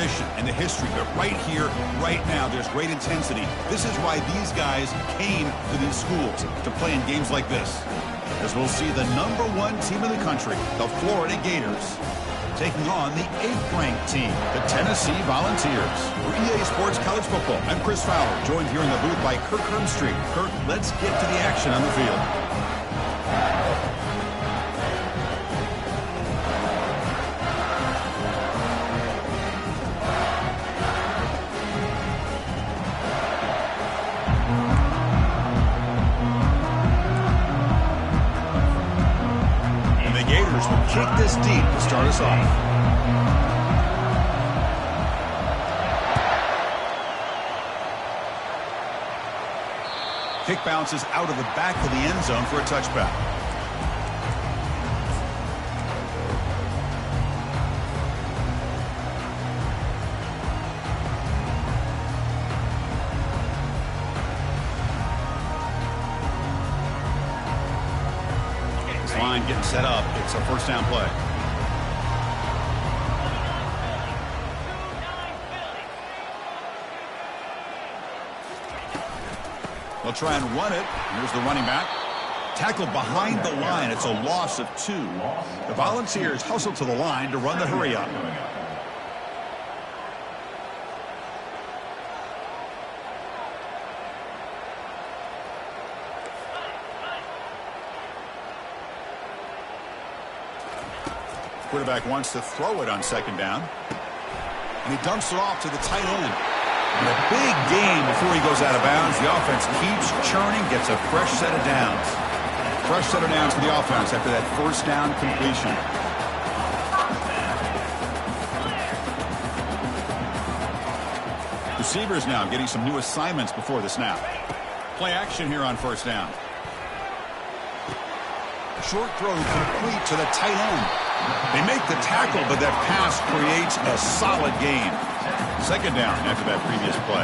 tradition and the history, but right here, right now, there's great intensity. This is why these guys came to these schools to play in games like this. As we'll see the #1 team in the country, the Florida Gators, taking on the 8th-ranked team, the Tennessee Volunteers. For EA Sports College Football, I'm Chris Fowler, joined here in the booth by Kirk Herbstreit. Kirk, let's get to the action on the field. Kick this deep to start us off. Kick bounces out of the back of the end zone for a touchback. Line getting set up. It's a first down play. They'll try and run it. Here's the running back. Tackled behind the line. It's a loss of 2. The Volunteers hustle to the line to run the hurry up. Quarterback wants to throw it on second down. And he dumps it off to the tight end. And a big gain before he goes out of bounds. The offense keeps churning, gets a fresh set of downs. Fresh set of downs for the offense after that first down completion. Receivers now getting some new assignments before the snap. Play action here on first down. Short throw complete to the tight end. They make the tackle, but that pass creates a solid gain. Second down after that previous play.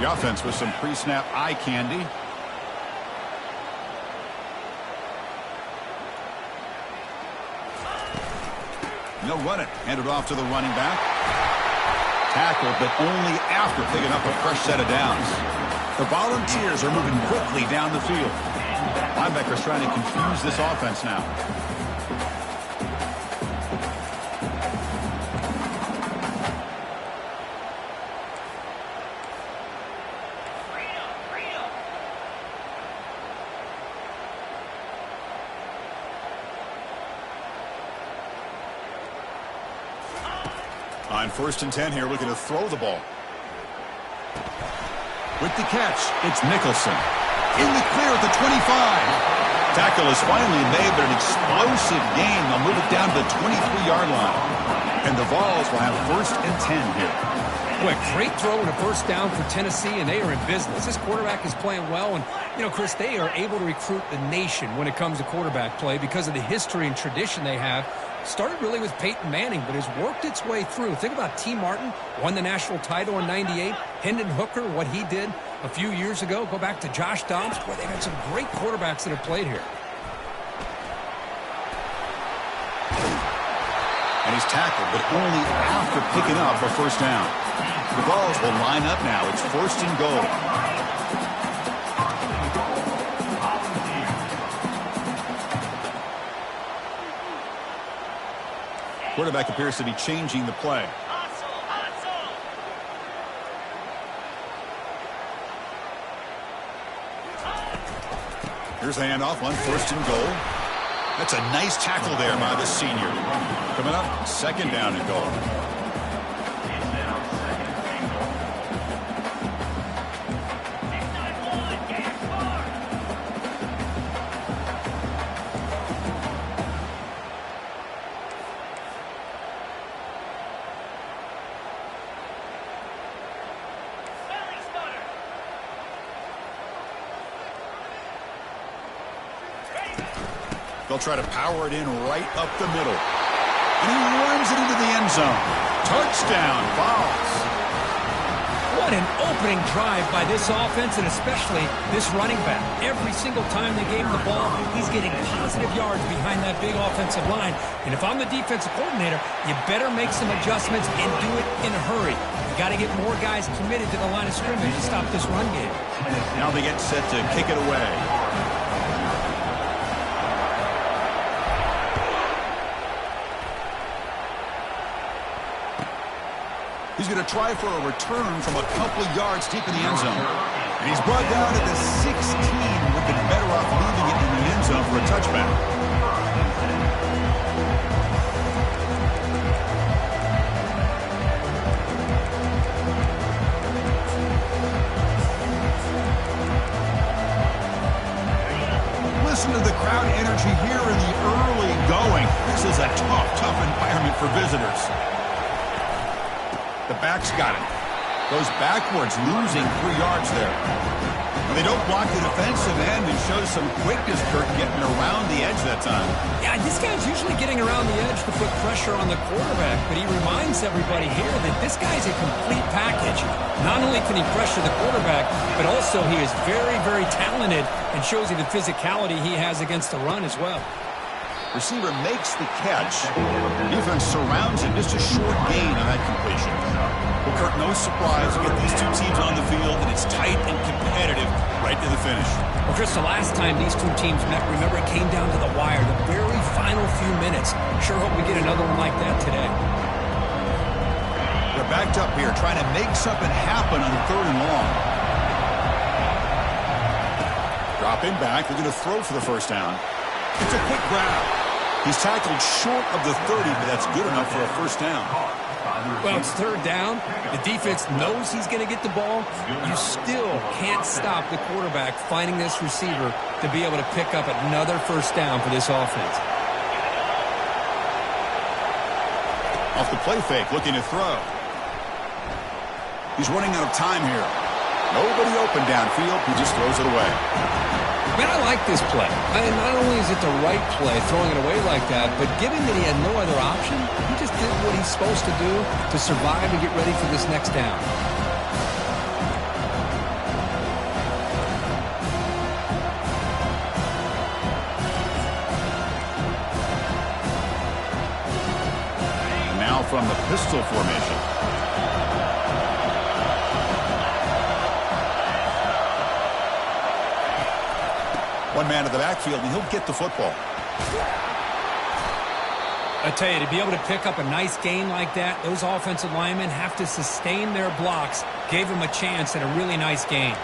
The offense with some pre-snap eye candy. No running. Handed off to the running back. Tackled, but only after picking up a fresh set of downs. The Volunteers are moving quickly down the field. Linebackers trying to confuse this offense now. On 1st and 10 here, looking to throw the ball. With the catch, it's Nicholson. In the clear at the 25. Tackle is finally made, but an explosive gain. They'll move it down to the 23-yard line. And the Vols will have 1st and 10 here. Boy, great throw and a first down for Tennessee, and they are in business. This quarterback is playing well, and, you know, Chris, they are able to recruit the nation when it comes to quarterback play because of the history and tradition they have. Started really with Peyton Manning, but has worked its way through. Think about T. Martin, won the national title in '98. Hendon Hooker, what he did a few years ago. Go back to Josh Dobbs. Boy, they've had some great quarterbacks that have played here. And he's tackled, but only after picking up a first down. The Vols will line up now. It's 1st and goal. Quarterback appears to be changing the play. Here's the handoff on 1st and goal. That's a nice tackle there by the senior. Coming up, 2nd down and goal. They'll try to power it in right up the middle. And he runs it into the end zone. Touchdown, Vols. What an opening drive by this offense, and especially this running back. Every single time they gave him the ball, he's getting positive yards behind that big offensive line. And if I'm the defensive coordinator, you better make some adjustments and do it in a hurry. You got to get more guys committed to the line of scrimmage to stop this run game. Now they get set to kick it away. He's going to try for a return from a couple of yards deep in the end zone. And he's brought down at the 16. Would have been better off leaving it in the end zone for a touchback. Listen to the crowd energy here in the early going. This is a tough environment for visitors. The back's got it. Goes backwards, losing 3 yards there. And they don't block the defensive end and shows some quickness, Kurt, getting around the edge that time. Yeah, this guy's usually getting around the edge to put pressure on the quarterback, but he reminds everybody here that this guy's a complete package. Not only can he pressure the quarterback, but also he is very talented and shows you the physicality he has against the run as well. Receiver makes the catch. Defense surrounds him. Just a short gain on that completion. Well, Kurt, no surprise. You get these two teams on the field, and it's tight and competitive right to the finish. Well, Chris, the last time these two teams met, remember, it came down to the wire, the very final few minutes. Sure hope we get another one like that today. They're backed up here, trying to make something happen on 3rd and long. Dropping back. They're going to throw for the first down. It's a quick grab. He's tackled short of the 30, but that's good enough for a first down. Well, it's 3rd down. The defense knows he's going to get the ball. You still can't stop the quarterback finding this receiver to be able to pick up another first down for this offense. Off the play fake, looking to throw. He's running out of time here. Nobody open downfield. He just throws it away. Man, I like this play. Not only is it the right play, throwing it away like that, but given that he had no other option, he just did what he's supposed to do to survive and get ready for this next down. And now from the pistol formation. One man in the backfield, and he'll get the football. I tell you, to be able to pick up a nice gain like that, those offensive linemen have to sustain their blocks. Gave him a chance at a really nice gain.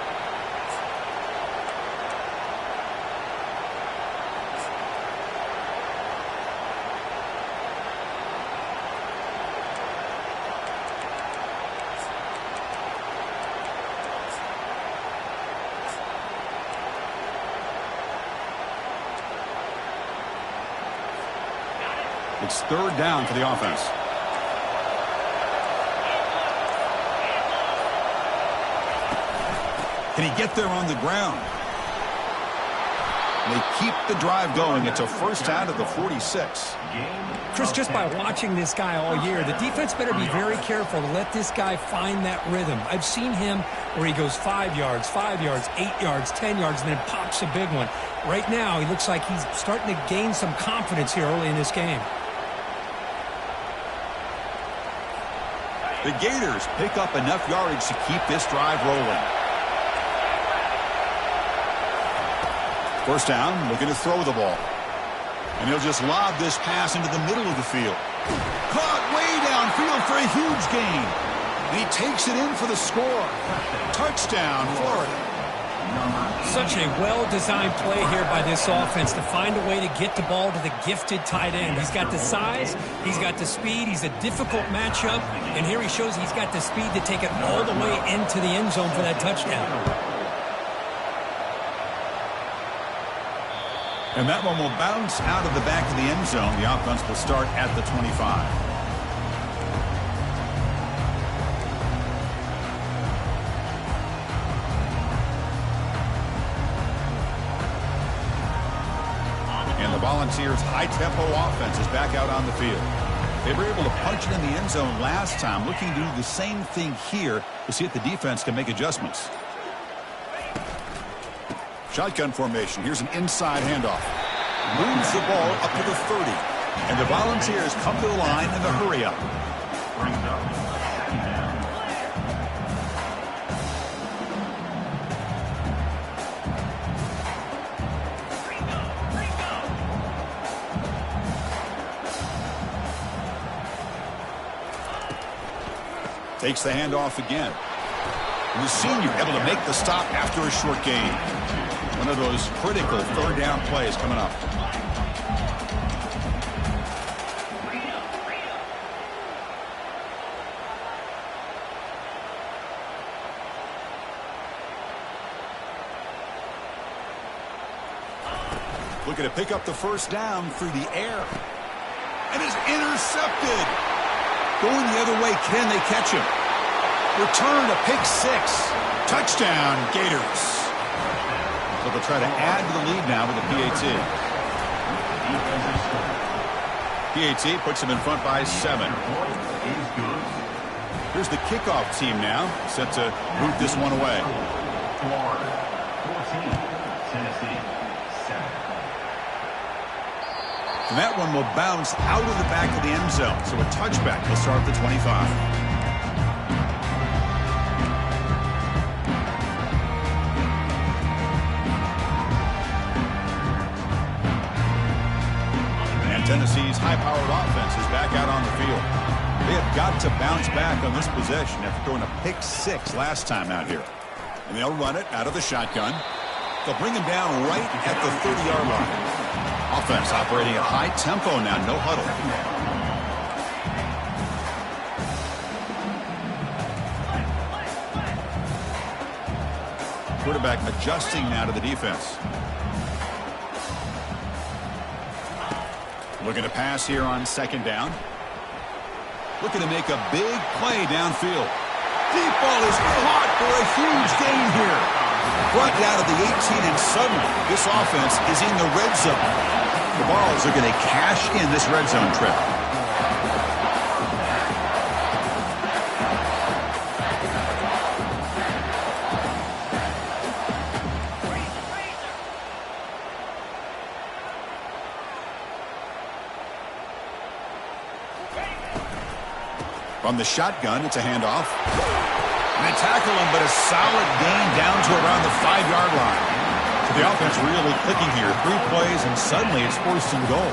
It's 3rd down for the offense. Can he get there on the ground? They keep the drive going. It's a first down at the 46. Chris, just by watching this guy all year, the defense better be very careful to let this guy find that rhythm. I've seen him where he goes 5 yards, 8 yards, 10 yards, and then pops a big one. Right now, he looks like he's starting to gain some confidence here early in this game. The Gators pick up enough yardage to keep this drive rolling. First down, looking to throw the ball. And he'll just lob this pass into the middle of the field. Caught way downfield for a huge gain. And he takes it in for the score. Touchdown, Florida. Such a well-designed play here by this offense to find a way to get the ball to the gifted tight end. He's got the size, he's got the speed, he's a difficult matchup, and here he shows he's got the speed to take it all the way into the end zone for that touchdown. And that one will bounce out of the back of the end zone. The offense will start at the 25. And the Volunteers' high-tempo offense is back out on the field. They were able to punch it in the end zone last time, looking to do the same thing here to see if the defense can make adjustments. Shotgun formation. Here's an inside handoff. Moves the ball up to the 30. And the Volunteers come to the line in the hurry up. Takes the handoff again. And the senior able to make the stop after a short gain. One of those critical third down plays coming up. Looking to pick up the first down through the air. And is intercepted. Going the other way, can they catch him? Return, a pick six. Touchdown, Gators. So they'll try to add to the lead now with a PAT. PAT puts them in front by 7. Here's the kickoff team now, set to root this one away. Florida, 14, Tennessee, 7. And that one will bounce out of the back of the end zone. So a touchback will start at the 25. And Tennessee's high-powered offense is back out on the field. They have got to bounce back on this possession after throwing a pick six last time out here. And they'll run it out of the shotgun. They'll bring him down right at the 30-yard line. Offense operating at high tempo now, no huddle. Quarterback adjusting now to the defense. Looking to pass here on second down. Looking to make a big play downfield. Deep ball is caught for a huge gain here. Brought down to the 18, and suddenly this offense is in the red zone. The Vols are going to cash in this red zone trip. From the shotgun, it's a handoff. And they tackle him, but a solid gain down to around the 5-yard line. So the offense really clicking here. 3 plays, and suddenly it's 4th and goal.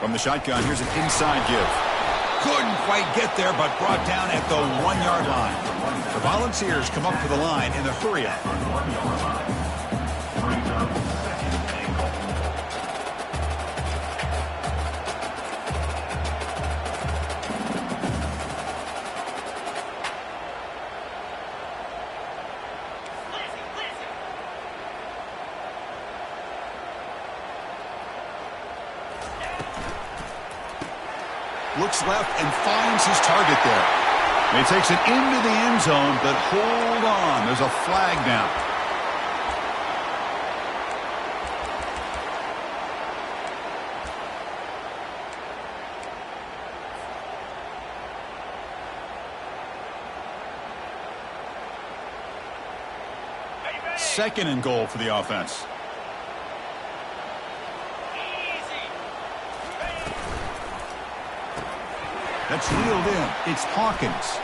From the shotgun, here's an inside give. Couldn't quite get there, but brought down at the 1-yard line. The Volunteers come up to the line in the hurry-up. Looks left and finds his target there. And he takes it into the end zone, but hold on. There's a flag down. Second and goal for the offense. That's reeled in. It's Hawkins.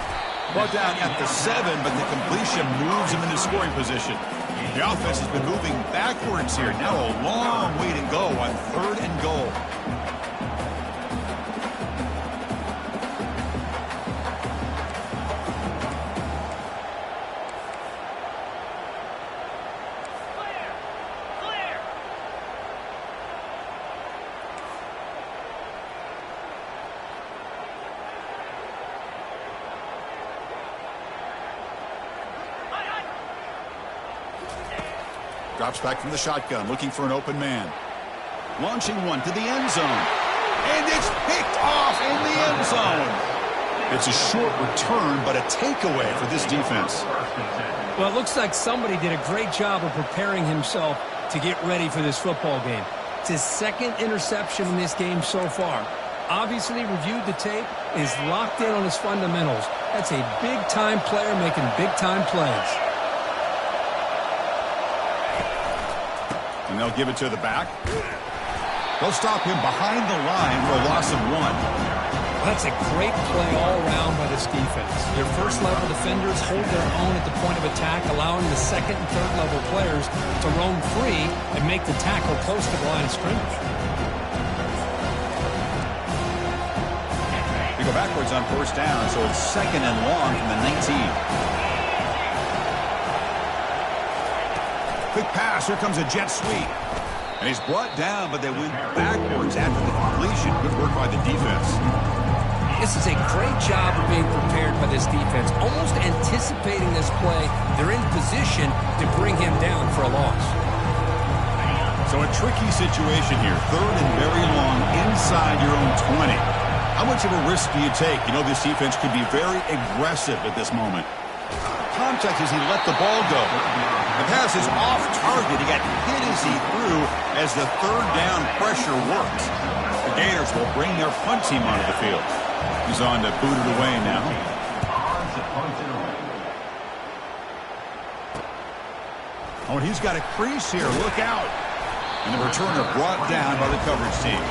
Brought down at the 7, but the completion moves him into scoring position. The offense has been moving backwards here. Now a long way to go on 3rd and goal. Drops back from the shotgun, looking for an open man. Launching one to the end zone. And it's picked off in the end zone. It's a short return, but a takeaway for this defense. Well, it looks like somebody did a great job of preparing himself to get ready for this football game. It's his second interception in this game so far. Obviously reviewed the tape, is locked in on his fundamentals. That's a big-time player making big-time plays. And they'll give it to the back. They'll stop him behind the line for a loss of 1. That's a great play all around by this defense. Their first-level defenders hold their own at the point of attack, allowing the second and third-level players to roam free and make the tackle close to the line of scrimmage. They go backwards on first down, so it's second and long from the 19. Quick pass. Here comes a jet sweep. And he's brought down, but they went backwards after the completion. Good work by the defense. This is a great job of being prepared by this defense. Almost anticipating this play, they're in position to bring him down for a loss. So a tricky situation here. Third and very long inside your own 20. How much of a risk do you take? You know this defense could be very aggressive at this moment. Contact as he let the ball go. The pass is off target. He got hit as he threw as the third down pressure works. The Gators will bring their punt team onto the field. He's on to boot it away now. Oh, and he's got a crease here. Look out. And the returner brought down by the coverage team.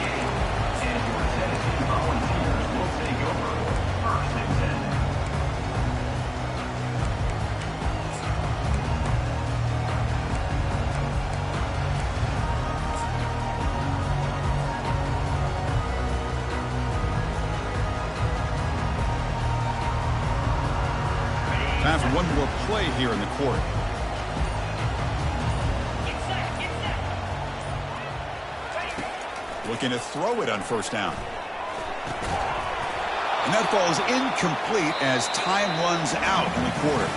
Time for one more play here in the quarter. Looking to throw it on first down. And that falls incomplete as time runs out in the quarter.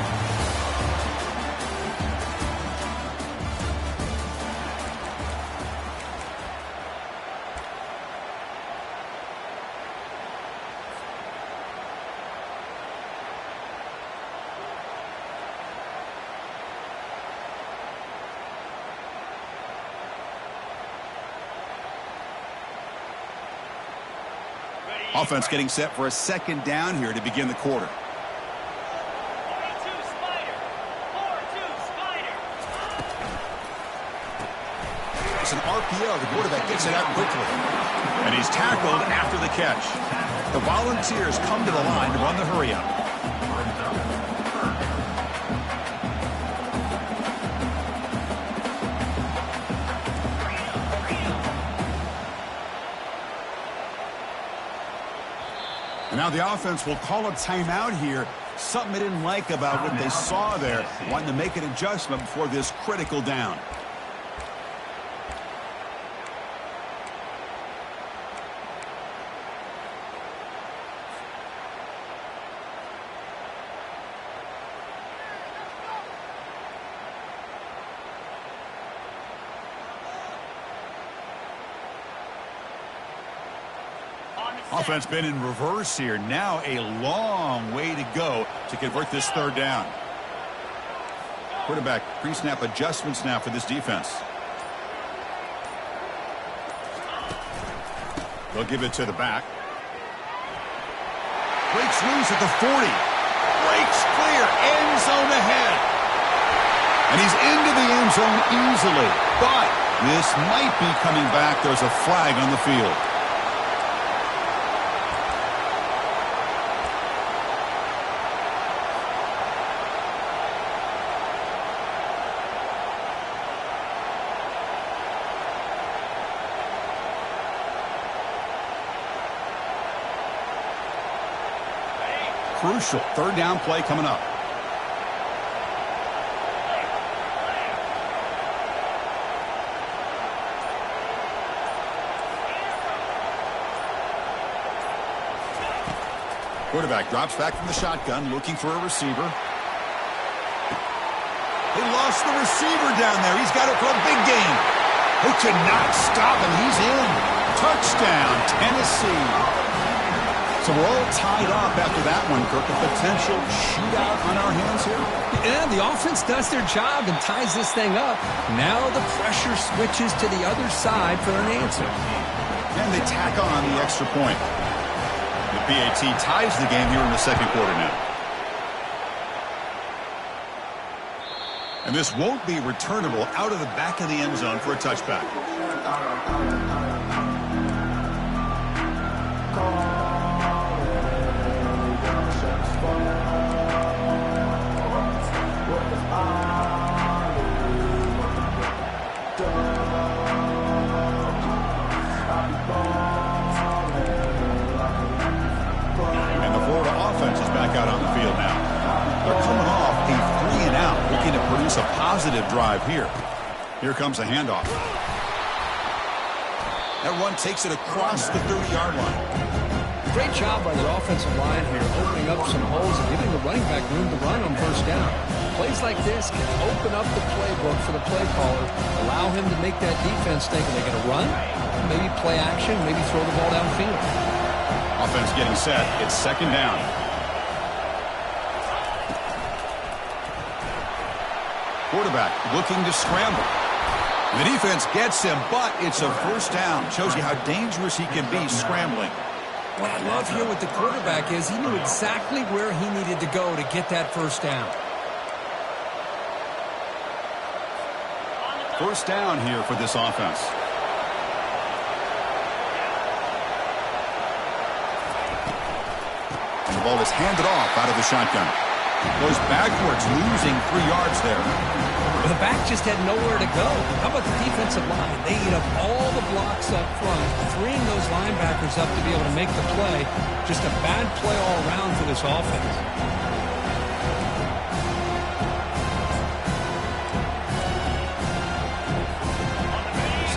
Offense getting set for a second down here to begin the quarter. It's an RPO. The quarterback gets it out quickly. And he's tackled after the catch. The Volunteers come to the line to run the hurry up. And now the offense will call a timeout here. Something they didn't like about what they saw there. Wanting to make an adjustment before this critical down. Offense been in reverse here. Now a long way to go to convert this third down. Quarterback pre-snap adjustments now for this defense. They'll give it to the back. Breaks loose at the 40. Breaks clear. End zone ahead. And he's into the end zone easily. But this might be coming back. There's a flag on the field. Crucial third down play coming up. Quarterback drops back from the shotgun, looking for a receiver. They lost the receiver down there. He's got it for a big gain. They cannot stop him. He's in. Touchdown, Tennessee. So we're all tied up after that one, Kirk. A potential shootout on our hands here. Yeah, the offense does their job and ties this thing up. Now the pressure switches to the other side for an answer. And they tack on the extra point. The BAT ties the game here in the second quarter now. And this won't be returnable out of the back of the end zone for a touchback. And the Florida offense is back out on the field now. They're coming off a 3-and-out, looking to produce a positive drive here. Here comes a handoff. That run takes it across the 30-yard line. Great job by the offensive line here, opening up some holes and giving the running back room to run on first down. Plays like this can open up the playbook for the play caller, allow him to make that defense think, are they going to run? Maybe play action, maybe throw the ball downfield. Offense getting set. It's second down. Quarterback looking to scramble. The defense gets him, but it's a first down. Shows you how dangerous he can be scrambling. What I love here with the quarterback is he knew exactly where he needed to go to get that first down. First down here for this offense. And the ball is handed off out of the shotgun. Goes backwards, losing 3 yards there. The back just had nowhere to go. How about the defensive line? They eat up all the blocks up front, freeing those linebackers up to be able to make the play. Just a bad play all around for this offense.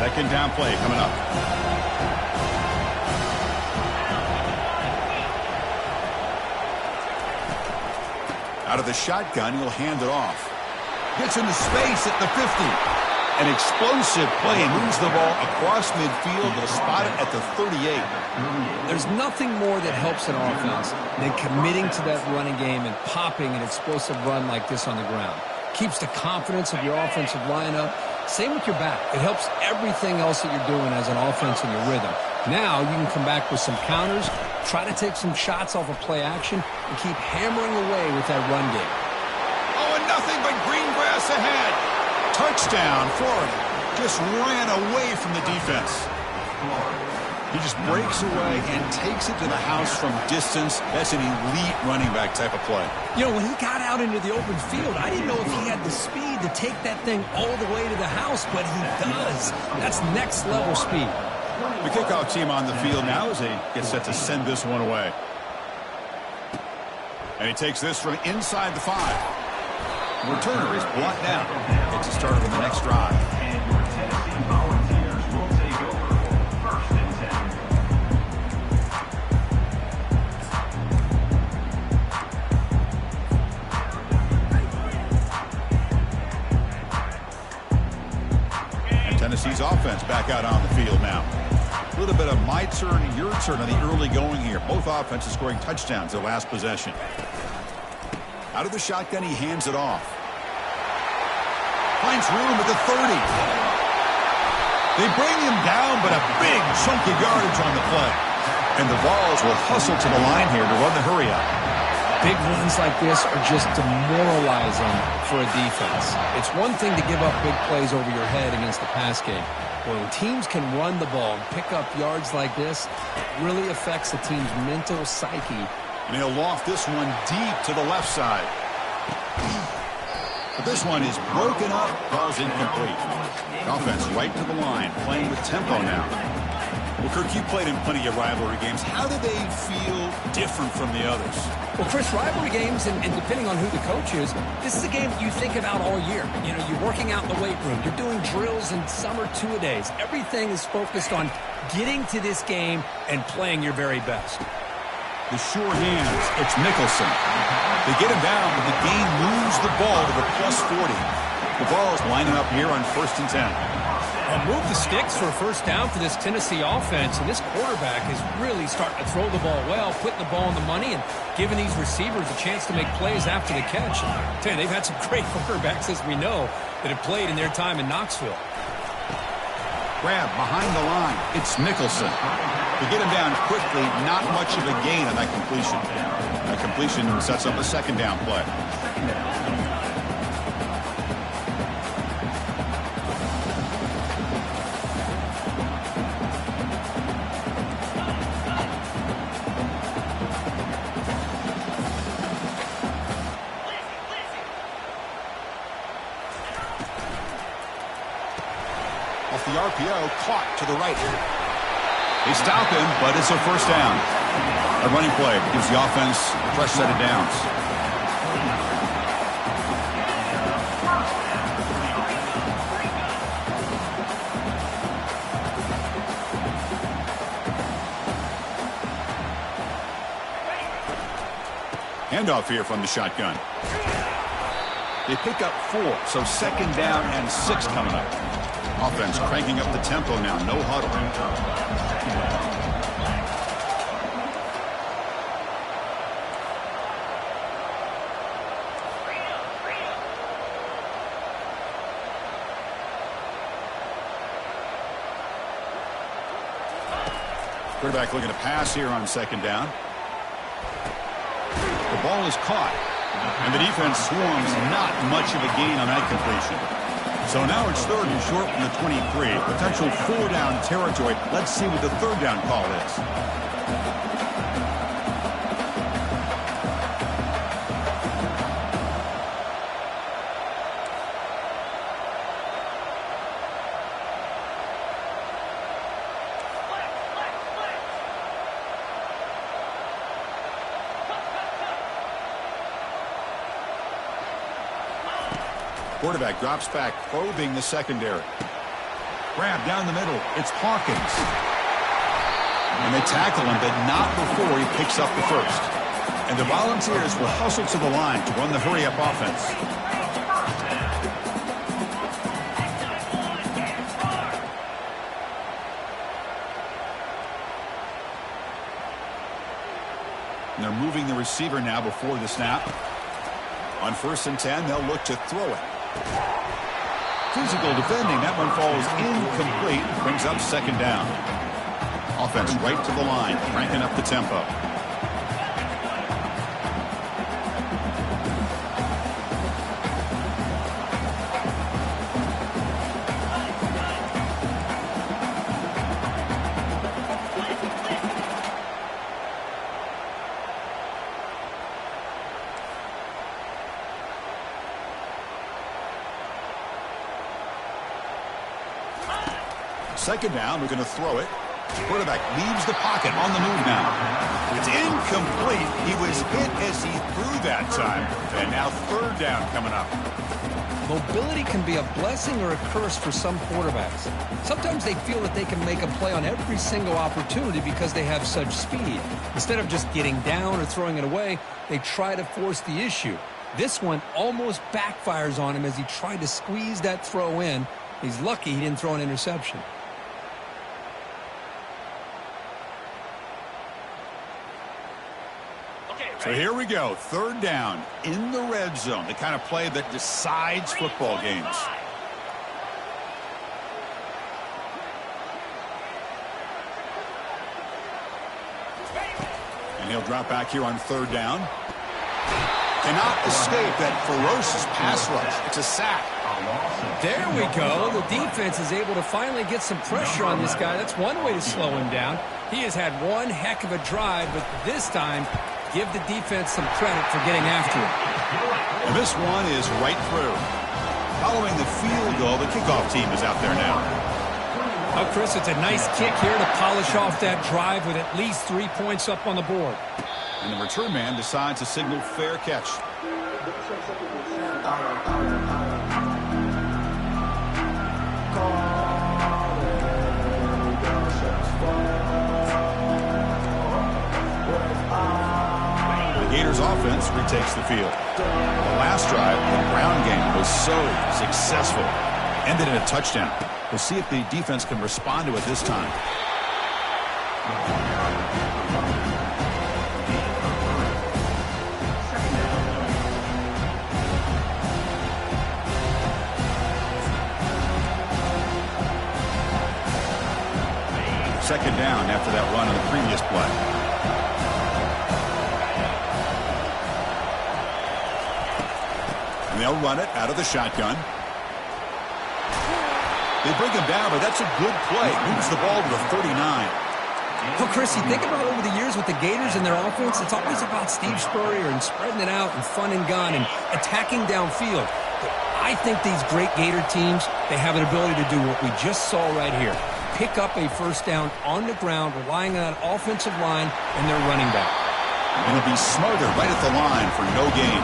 Second down play coming up. Out of the shotgun, he'll hand it off. Gets into space at the 50. An explosive play, moves the ball across midfield. They'll spot it at the 38. There's nothing more that helps an offense than committing to that running game and popping an explosive run like this on the ground. Keeps the confidence of your offensive lineup. Same with your back. It helps everything else that you're doing as an offense in your rhythm. Now you can come back with some counters, try to take some shots off of play action, and keep hammering away with that run game. Oh, and nothing but green grass ahead. Touchdown, Florida. Just ran away from the defense. He just breaks away and takes it to the house from distance. That's an elite running back type of play. You know, when he got out into the open field, I didn't know if he had the speed to take that thing all the way to the house, but he does. That's next level speed. The kickoff team on the field now as they get set to send this one away. And he takes this from inside the 5. The returner is brought down. Gets a start on the next drive. And your Tennessee Volunteers will take over first and 10. And Tennessee's offense back out on the field now. A little bit of my turn, your turn on the early going here. Both offenses scoring touchdowns their last possession. Out of the shotgun, he hands it off. Finds room at the 30. They bring him down, but a big chunk of yardage on the play. And the Vols will hustle to the line here to run the hurry up. Big runs like this are just demoralizing for a defense. It's one thing to give up big plays over your head against the pass game. When teams can run the ball and pick up yards like this, it really affects the team's mental psyche. And he'll loft this one deep to the left side. But this one is broken up. Ball's incomplete. Offense right to the line, playing with tempo now. Well, Kirk, you played in plenty of rivalry games. How do they feel different from the others? Well, Chris, rivalry games, and depending on who the coach is, this is a game that you think about all year. You know, you're working out in the weight room. You're doing drills and summer two-a-days. Everything is focused on getting to this game and playing your very best. The sure hands, it's Nicholson. They get him down, but the game moves the ball to the +40. The Vols lining up here on 1st and 10. Move the sticks for a first down for this Tennessee offense, and this quarterback is really starting to throw the ball well, putting the ball on the money, and giving these receivers a chance to make plays after the catch. I tell you, they've had some great quarterbacks, as we know, that have played in their time in Knoxville. Grab behind the line. It's Nicholson. To get him down quickly, not much of a gain on that completion. That completion sets up a second down play. Off the RPO, caught to the right. They stop him, but it's a first down. A running play gives the offense a fresh set of downs. Handoff here from the shotgun. They pick up 4, so second down and 6 coming up. Offense cranking up the tempo now, no huddle. Quarterback looking to pass here on second down. The ball is caught, and the defense swarms, not much of a gain on that completion. So now it's third and short from the 23. Potential 4-down territory. Let's see what the third down call is. Quarterback drops back, probing the secondary. Grab down the middle. It's Hawkins. And they tackle him, but not before he picks up the first. And the Volunteers will hustle to the line to run the hurry-up offense. And they're moving the receiver now before the snap. On 1st and 10, they'll look to throw it. Physical defending. That one falls incomplete. Brings up second down. Offense right to the line, cranking up the tempo. Second down, we're going to throw it. Quarterback leaves the pocket, on the move now. It's incomplete. He was hit as he threw that time. And now third down coming up. Mobility can be a blessing or a curse for some quarterbacks. Sometimes they feel that they can make a play on every single opportunity because they have such speed. Instead of just getting down or throwing it away, they try to force the issue. This one almost backfires on him as he tried to squeeze that throw in. He's lucky he didn't throw an interception. So here we go, third down in the red zone, the kind of play that decides football games. And he'll drop back here on third down. Cannot escape that ferocious pass rush. It's a sack. There we go. The defense is able to finally get some pressure on this guy. That's one way to slow him down. He has had one heck of a drive, but this time, give the defense some credit for getting after it. And this one is right through. Following the field goal, the kickoff team is out there now. Oh, Chris, it's a nice kick here to polish off that drive with at least 3 points up on the board. And the return man decides to signal fair catch. Gators offense retakes the field. The last drive, the ground game was so successful. Ended in a touchdown. We'll see if the defense can respond to it this time. Second down after that run on the previous play. And they'll run it out of the shotgun. They bring him down, but that's a good play. Moves the ball to the 39. Well, Chris, you think about over the years with the Gators and their offense, it's always about Steve Spurrier and spreading it out and fun and gun and attacking downfield. But I think these great Gator teams, they have an ability to do what we just saw right here. Pick up a first down on the ground, relying on that offensive line and their running back. And it'll be smothered right at the line for no gain.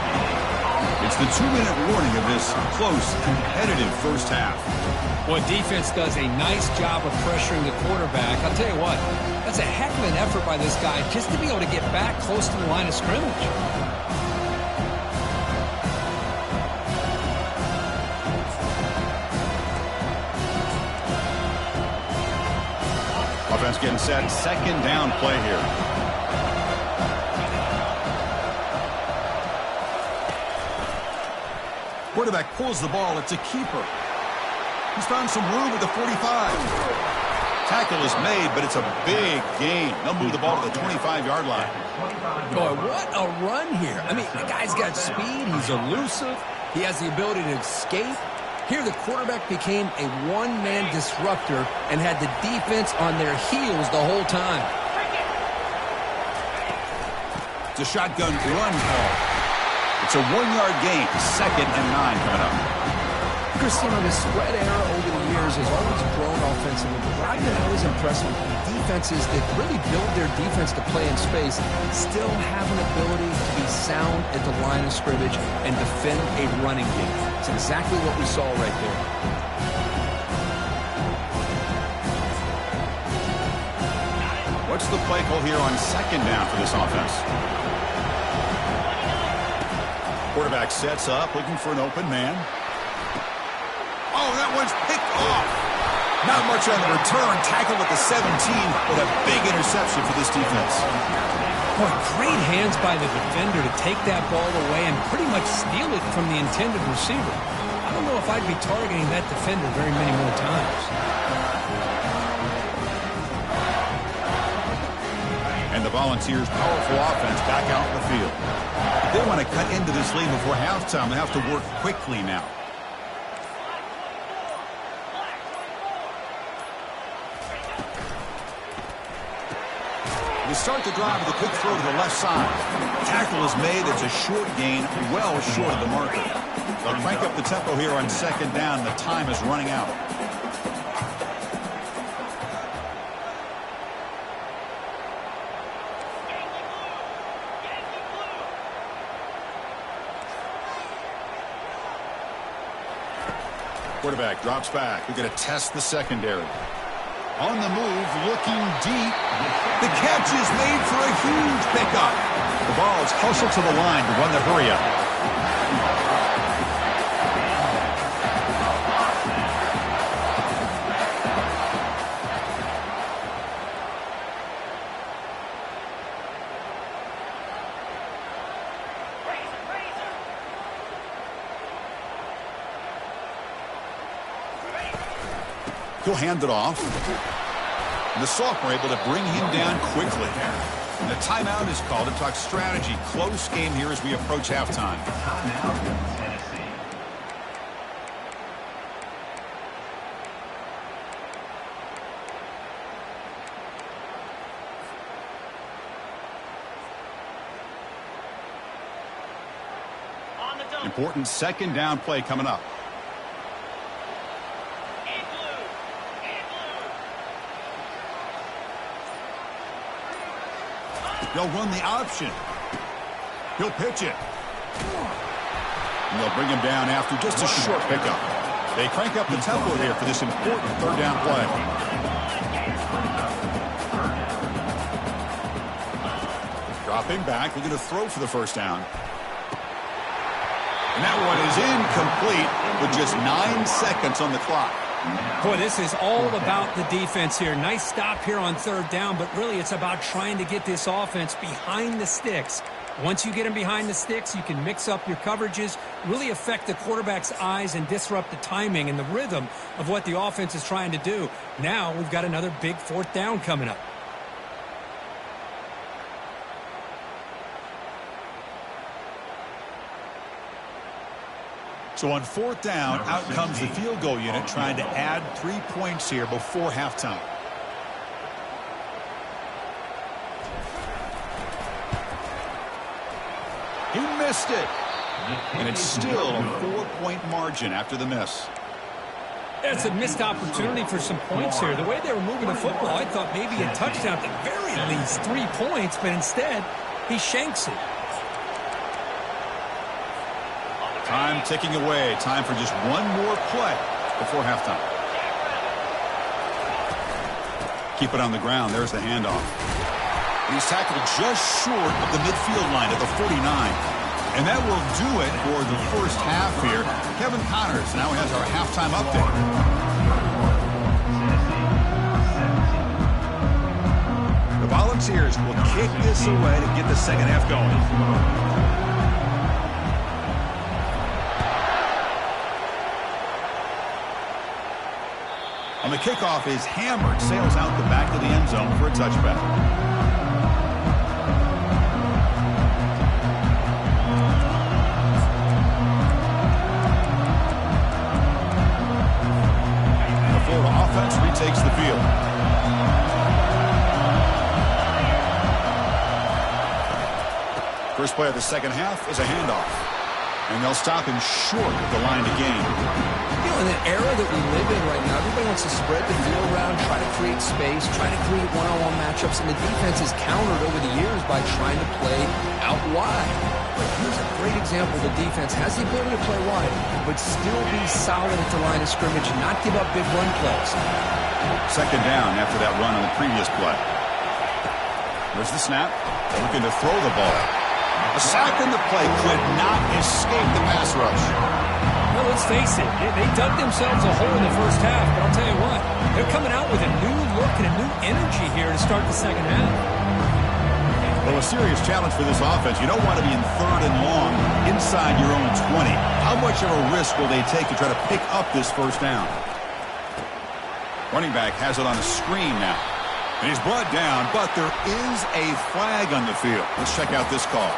It's the 2-minute warning of this close, competitive first half. Well, defense does a nice job of pressuring the quarterback. I'll tell you what, that's a heck of an effort by this guy just to be able to get back close to the line of scrimmage. Offense getting set. Second down play here. Quarterback pulls the ball. It's a keeper. He's found some room at the 45. Tackle is made, but it's a big gain. They'll move the ball to the 25-yard line. Boy, what a run here. I mean, the guy's got speed. He's elusive. He has the ability to escape. Here, the quarterback became a one-man disruptor and had the defense on their heels the whole time. It's a shotgun run call. It's a 1-yard gain. 2nd and 9 coming up. Chris, you know, the spread era over the years has always grown offensively, but what I've been always impressed with defenses that really build their defense to play in space still have an ability to be sound at the line of scrimmage and defend a running game. It's exactly what we saw right there. What's the play call here on second down for this offense? Quarterback sets up, looking for an open man. Oh, that one's picked off. Not much on the return. Tackle at the 17, but a big interception for this defense. Boy, great hands by the defender to take that ball away and pretty much steal it from the intended receiver. I don't know if I'd be targeting that defender very many more times. And the Volunteers' powerful offense back out in the field. They want to cut into this lead before halftime. They have to work quickly now. They start the drive with a quick throw to the left side. Tackle is made. It's a short gain, well short of the marker. They'll crank up the tempo here on second down. The time is running out. Quarterback drops back. We're going to test the secondary. On the move, looking deep. The catch is made for a huge pickup. The ball is hustled to the line to run the hurry up. He'll hand it off. And the sophomore able to bring him down quickly. And the timeout is called to talk strategy. Close game here as we approach halftime. Timeout, Tennessee. Important second down play coming up. They'll run the option. He'll pitch it. And they'll bring him down after just a short pickup. They crank up the tempo here for this important third down play. Dropping back, looking to throw for the first down. And that one is incomplete with just 9 seconds on the clock. Boy, this is all about the defense here. Nice stop here on third down, but really it's about trying to get this offense behind the sticks. Once you get them behind the sticks, you can mix up your coverages, really affect the quarterback's eyes and disrupt the timing and the rhythm of what the offense is trying to do. Now we've got another big fourth down coming up. So on fourth down, out comes the field goal unit trying to add 3 points here before halftime. He missed it. And it's still a 4-point margin after the miss. It's a missed opportunity for some points here. The way they were moving the football, I thought maybe a touchdown at the very least, 3 points, but instead he shanks it. Time ticking away. Time for just one more play before halftime. Keep it on the ground. There's the handoff. He's tackled just short of the midfield line at the 49. And that will do it for the first half here. Kevin Connors now has our halftime update. The Volunteers will kick this away to get the second half going. On the kickoff is hammered, sails out the back of the end zone for a touchback. The Florida offense retakes the field. First play of the second half is a handoff. And they'll stop him short of the line to gain. You know, in the era that we live in right now, everybody wants to spread the field around, try to create space, try to create one-on-one matchups, and the defense is countered over the years by trying to play out wide. But here's a great example. The defense has the ability to play wide, but still be solid at the line of scrimmage and not give up big run plays. Second down after that run on the previous play. There's the snap. Looking to throw the ball. A sack in the play could not escape the pass rush. Well, let's face it, they dug themselves a hole in the first half, but I'll tell you what, they're coming out with a new look and a new energy here to start the second half. Well, a serious challenge for this offense. You don't want to be in third and long inside your own 20. How much of a risk will they take to try to pick up this first down? Running back has it on a screen now. And he's brought down, but there is a flag on the field. Let's check out this call.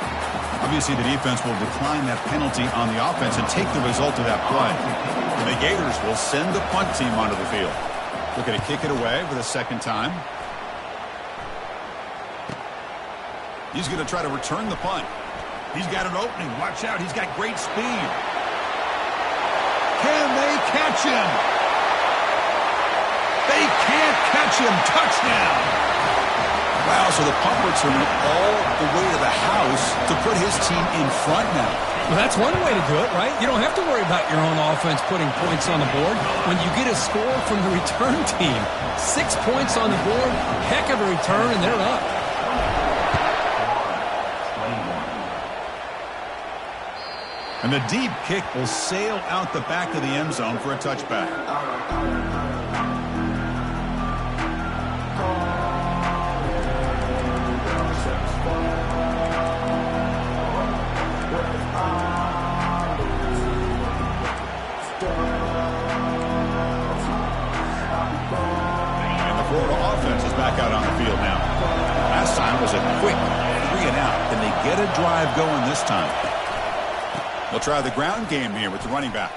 Obviously, the defense will decline that penalty on the offense and take the result of that play. And the Gators will send the punt team onto the field. Looking to kick it away for the second time. He's going to try to return the punt. He's got an opening. Watch out. He's got great speed. Can they catch him? They can't catch him. Touchdown. Wow, so the punt return all the way to the house to put his team in front now. Well, that's one way to do it, right? You don't have to worry about your own offense putting points on the board when you get a score from the return team. 6 points on the board, heck of a return, and they're up. And the deep kick will sail out the back of the end zone for a touchback. Back out on the field now. Last time was a quick 3 and out. Can they get a drive going this time? They'll try the ground game here with the running back.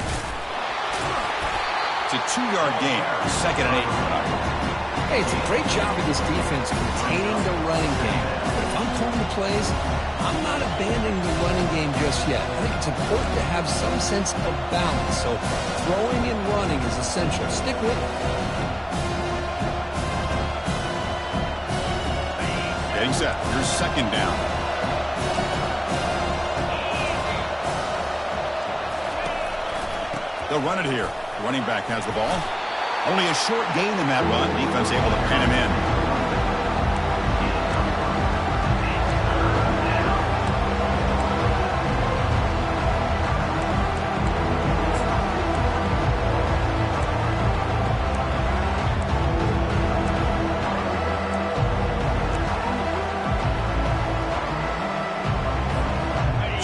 It's a 2-yard gain. Second and 8. Hey, it's a great job of this defense containing the running game. But if I'm calling the plays, I'm not abandoning the running game just yet. I think it's important to have some sense of balance. So throwing and running is essential. Stick with it. Getting set. Here's second down. They'll run it here. The running back has the ball. Only a short gain in that run. Defense able to pin him in.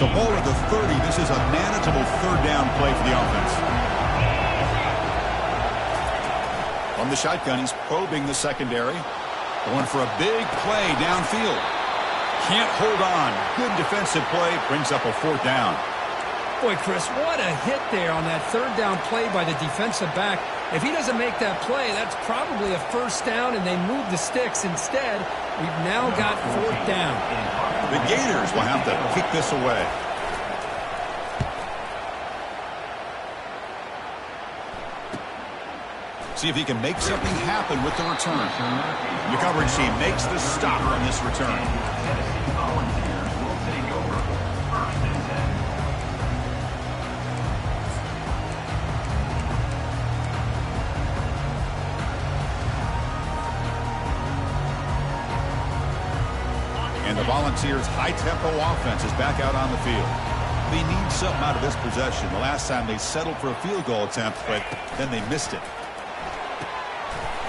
So ball at the 30. This is a manageable third down play for the offense. From the shotgun, he's probing the secondary. Going for a big play downfield. Can't hold on. Good defensive play. Brings up a fourth down. Boy, Chris, what a hit there on that third down play by the defensive back. If he doesn't make that play, that's probably a first down, and they move the sticks. Instead, we've now got fourth down. The Gators will have to kick this away. See if he can make something happen with the return. The coverage team makes the stop on this return. Tennessee Volunteers will take over 1st and 10. And the Volunteers' high-tempo offense is back out on the field. They need something out of this possession. The last time they settled for a field goal attempt, but then they missed it.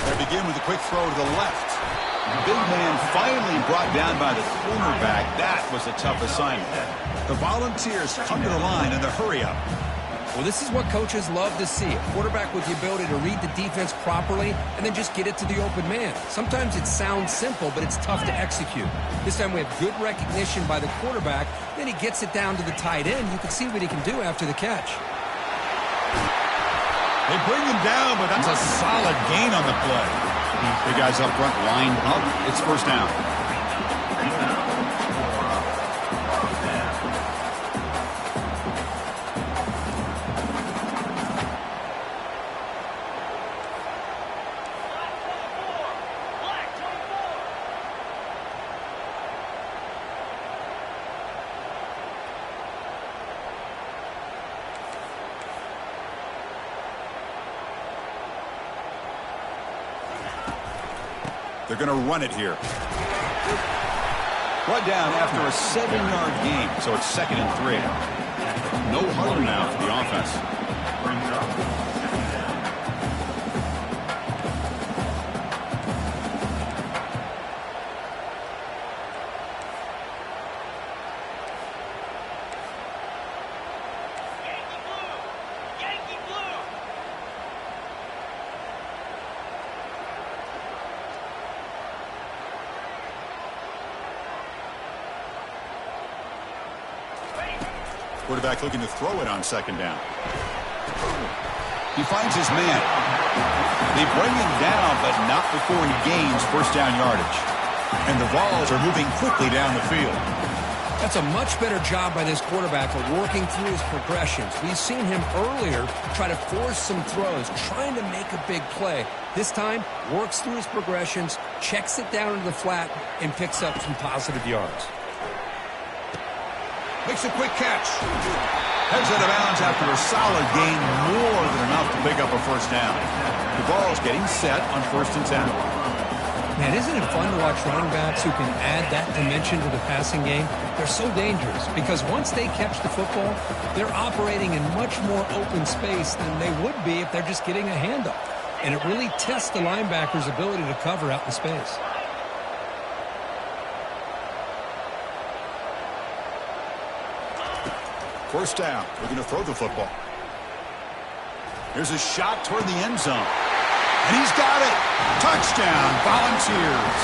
They begin with a quick throw to the left. Big man finally brought down by the cornerback. That was a tough assignment. The Volunteers come to the line in the hurry-up. Well, this is what coaches love to see. A quarterback with the ability to read the defense properly and then just get it to the open man. Sometimes it sounds simple, but it's tough to execute. This time we have good recognition by the quarterback. Then he gets it down to the tight end. You can see what he can do after the catch. They bring him down, but that's a solid gain on the play. The guys up front lined up. It's first down. They're going to run it here. Brought down after a 7-yard gain, so it's 2nd and 3. No huddle now for the offense. Brings up 2nd down. Quarterback looking to throw it on 2nd down. He finds his man. They bring him down, but not before he gains first down yardage. And the Vols are moving quickly down the field. That's a much better job by this quarterback of working through his progressions. We've seen him earlier try to force some throws, trying to make a big play. This time, works through his progressions, checks it down into the flat, and picks up some positive yards. Makes a quick catch. Heads out of bounds after a solid gain, more than enough to pick up a first down. The Vols getting set on 1st and 10. Man, isn't it fun to watch running backs who can add that dimension to the passing game? They're so dangerous because once they catch the football, they're operating in much more open space than they would be if they're just getting a handoff. And it really tests the linebacker's ability to cover out in space. First down. We're going to throw the football. Here's a shot toward the end zone. And he's got it. Touchdown, Volunteers.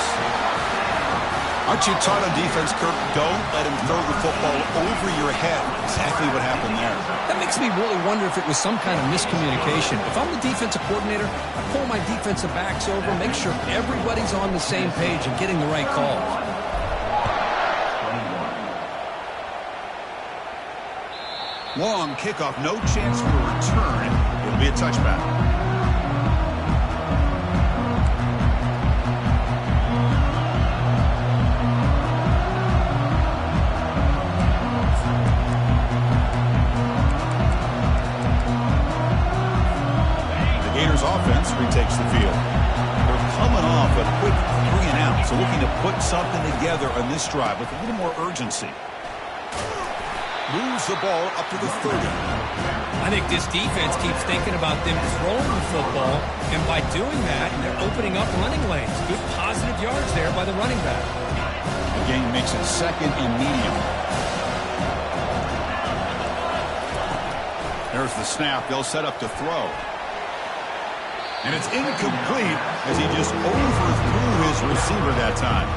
Aren't you taught on defense, Kirk? Don't let him throw the football over your head. Exactly what happened there. That makes me really wonder if it was some kind of miscommunication. If I'm the defensive coordinator, I pull my defensive backs over, make sure everybody's on the same page and getting the right calls. Long kickoff, no chance for a return. It'll be a touchback. The Gators offense retakes the field. They're coming off a quick 3 and out, so looking to put something together on this drive with a little more urgency. Moves the ball up to the 30. I think this defense keeps thinking about them throwing the football, and by doing that, they're opening up running lanes. Good positive yards there by the running back. The game makes it 2nd and medium. There's the snap. They'll set up to throw. And it's incomplete as he just overthrew his receiver that time.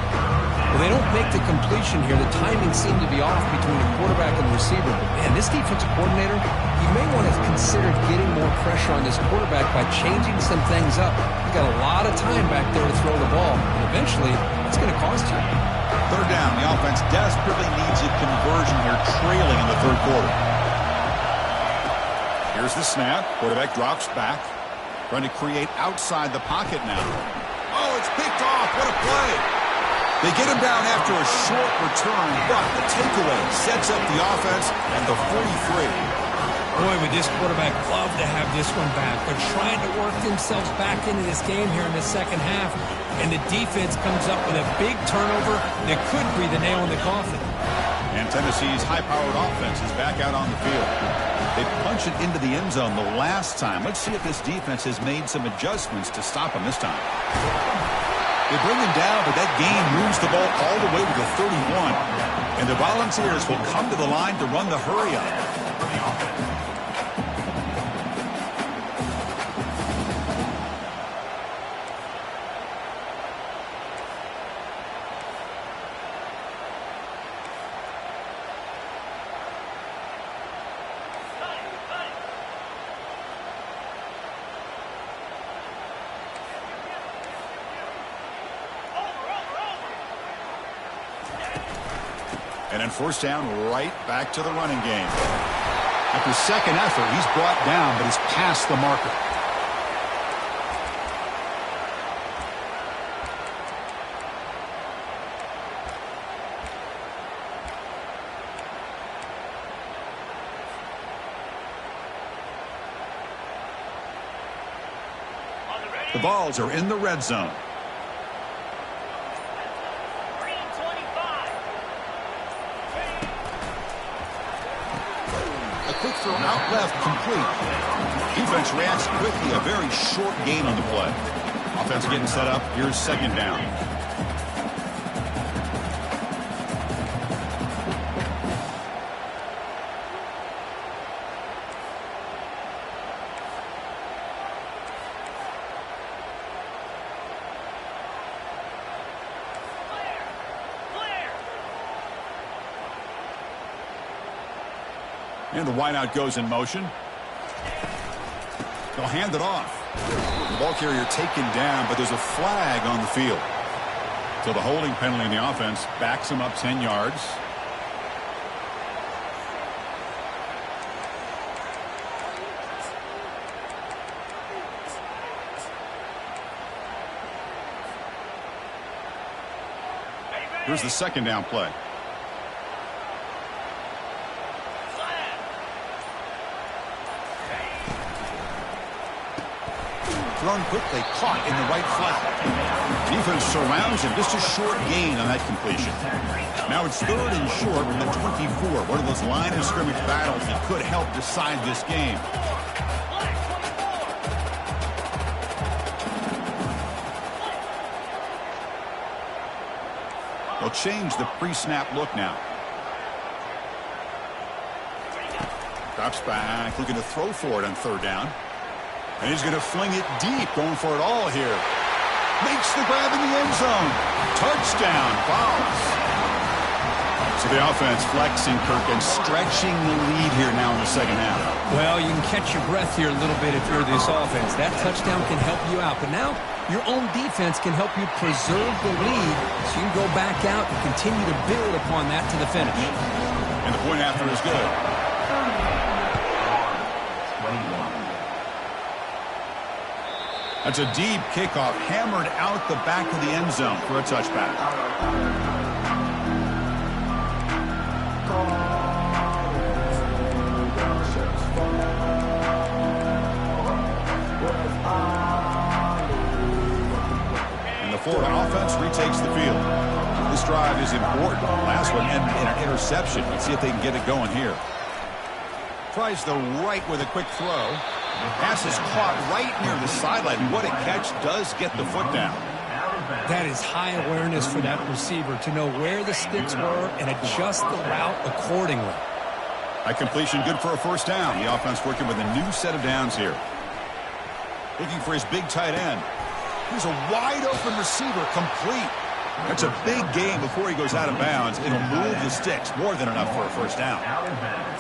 Well, they don't make the completion here. The timing seemed to be off between the quarterback and the receiver. But, man, this defensive coordinator, he may want to consider getting more pressure on this quarterback by changing some things up. He's got a lot of time back there to throw the ball. And eventually, it's going to cost you. Third down. The offense desperately needs a conversion here, trailing in the third quarter. Here's the snap. Quarterback drops back. Trying to create outside the pocket now. Oh, it's picked off. What a play. They get him down after a short return, but the takeaway sets up the offense at the 43. Boy, would this quarterback love to have this one back. They're trying to work themselves back into this game here in the second half, and the defense comes up with a big turnover that could be the nail in the coffin. And Tennessee's high-powered offense is back out on the field. They punched it into the end zone the last time. Let's see if this defense has made some adjustments to stop him this time. They bring him down, but that gain moves the ball all the way to the 31. And the Volunteers will come to the line to run the hurry-up. And then first down, right back to the running game. After second effort, he's brought down, but he's past the marker. The balls are in the red zone. Quick throw out left, complete. Defense reacts quickly. A very short gain on the play. Offense getting set up. Here's second down. And the wideout goes in motion. They'll hand it off. The ball carrier taken down, but there's a flag on the field. So the holding penalty in the offense backs him up 10 yards. Here's the second down play. Thrown quickly, caught in the right flat. Defense surrounds him. Just a short gain on that completion. Now it's third and short from the 24. One of those line of scrimmage battles that could help decide this game. They'll change the pre-snap look now. Drops back, looking to throw for it on third down. And he's going to fling it deep, going for it all here. Makes the grab in the end zone. Touchdown, Fowles. So the offense flexing, Kirk, and stretching the lead here now in the second half. Well, you can catch your breath here a little bit if you're this offense. That touchdown can help you out. But now your own defense can help you preserve the lead so you can go back out and continue to build upon that to the finish. And the point after is good. That's a deep kickoff, hammered out the back of the end zone for a touchback. And the Florida offense retakes the field. This drive is important. Last one ended in an interception. Let's see if they can get it going here. Tries the right with a quick throw. Pass is caught right near the sideline. What a catch. Does get the foot down. That is high awareness for that receiver to know where the sticks were and adjust the route accordingly. That completion good for a first down. The offense working with a new set of downs here. Looking for his big tight end. Here's a wide open receiver, complete. That's a big gain before he goes out of bounds. It'll move the sticks, more than enough for a first down.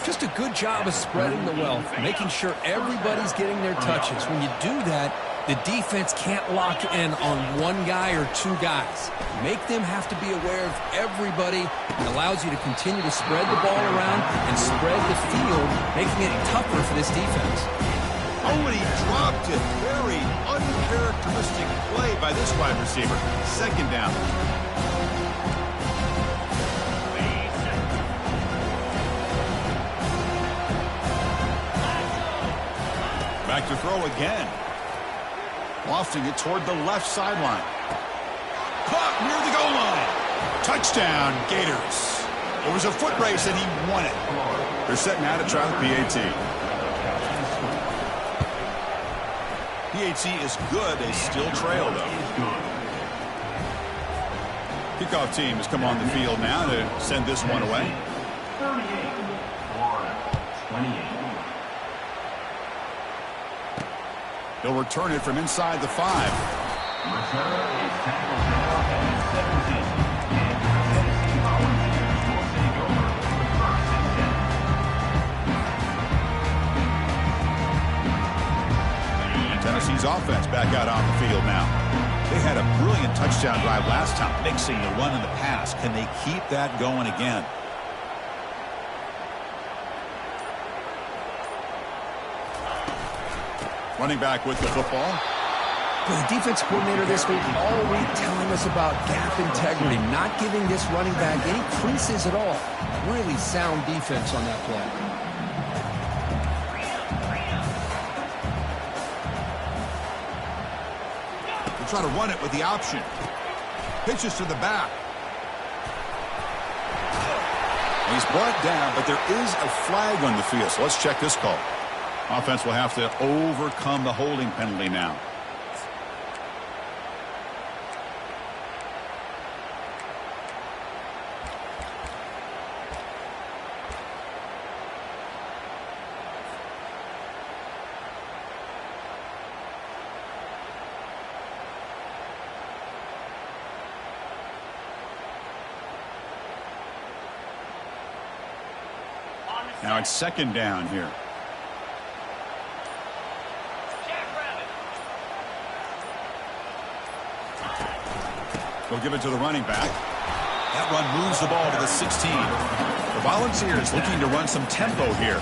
Just a good job of spreading the wealth, making sure everybody's getting their touches. When you do that, the defense can't lock in on one guy or two guys. Make them have to be aware of everybody. It allows you to continue to spread the ball around and spread the field, making it tougher for this defense. Oh, and he dropped it. Very uncharacteristic play by this wide receiver. Second down. Back to throw again. Lofting it toward the left sideline. Caught near the goal line. Touchdown, Gators. It was a foot race and he won it. They're setting out to try the PAT. PAT is good. They still trail, though. Kickoff team has come on the field now to send this one away. 38, Florida, 28. They'll return it from inside the 5. Return is tackled down at 17. And Tennessee Volunteers will take over first and 10. Tennessee's offense back out on the field now. They had a brilliant touchdown drive last time, mixing the run and the pass. Can they keep that going again? Running back with the football. The defense coordinator this week all week telling us about gap integrity, not giving this running back any creases at all. Really sound defense on that play. They try to run it with the option. Pitches to the back. He's brought down, but there is a flag on the field, so let's check this call. Offense will have to overcome the holding penalty now. Now it's second down here. They'll give it to the running back. That run moves the ball to the 16. The Volunteers looking to run some tempo here.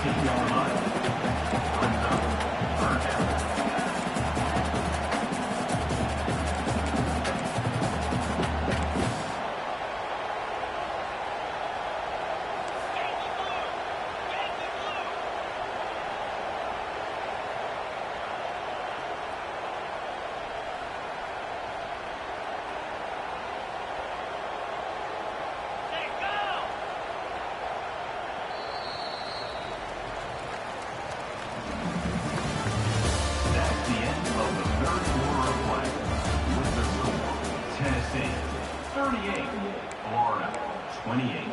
Tennessee, 38, Florida, 28.